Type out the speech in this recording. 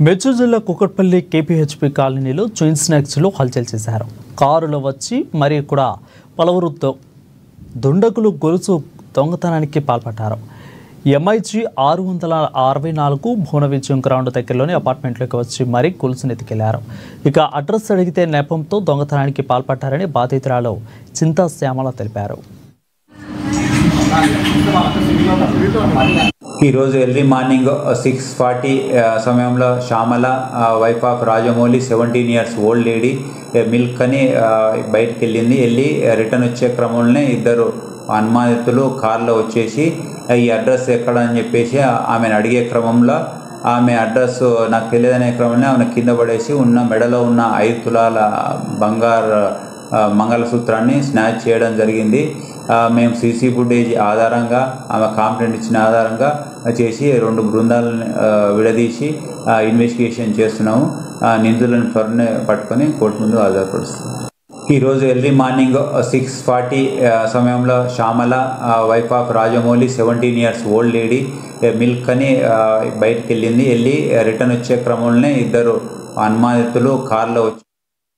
మెదక్ జిల్లా కుకట్పల్లి కేపీహెచ్పీ కాలనీలో చైన్ స్నాక్స్లో హల్చల్ చేశారు. కారులో వచ్చి మరి కూడా పలువురు దుండగులు గొలుసు దొంగతనానికి పాల్పడ్డారు. ఎంఐజీ 664 భువన విజయం గ్రౌండ్ దగ్గరలోని అపార్ట్మెంట్లోకి వచ్చి మరీ గొలుసును ఎత్తుకెళ్లారు. ఇక అడ్రస్ అడిగితే నెపంతో దొంగతనానికి పాల్పడ్డారని బాధితురాలు చింతా శ్యామల తెలిపారు. ఈరోజు ఎర్లీ మార్నింగ్ 6:40 సమయంలో Shyamala wife of Rajamouli 17 years old lady milk అని బయటికి వెళ్ళి రిటర్న్ వచ్చే క్రమంలోనే ఇద్దరు అనుమానితులు కార్లో వచ్చేసి ఈ అడ్రస్ ఎక్కడ అని చెప్పేసి ఆమెను అడిగే క్రమంలో ఆమె అడ్రస్ నాకు తెలియదనే క్రమంలో ఆమె కింద పడేసి ఉన్న మెడలో ఉన్న 5 తులాల బంగారు మంగళసూత్రాన్ని స్నాచ్ చేయడం జరిగింది. మేము సీసీ ఫుటేజ్ ఆధారంగా ఆమె కాంప్లైంట్ ఇచ్చిన ఆధారంగా చేసి 2 బృందాలను విడదీసి ఇన్వెస్టిగేషన్ చేస్తున్నాము. నిందితులను త్వరనే పట్టుకొని కోర్టు ముందు హాజరుపరుస్తున్నాము. ఈరోజు ఎర్లీ మార్నింగ్ 6:40 సమయంలో Shyamala wife of Rajamouli 17 years old lady milk అని బయటికి వెళ్ళి రిటర్న్ వచ్చే క్రమంలోనే ఇద్దరు అనుమానితులు కార్లో వచ్చి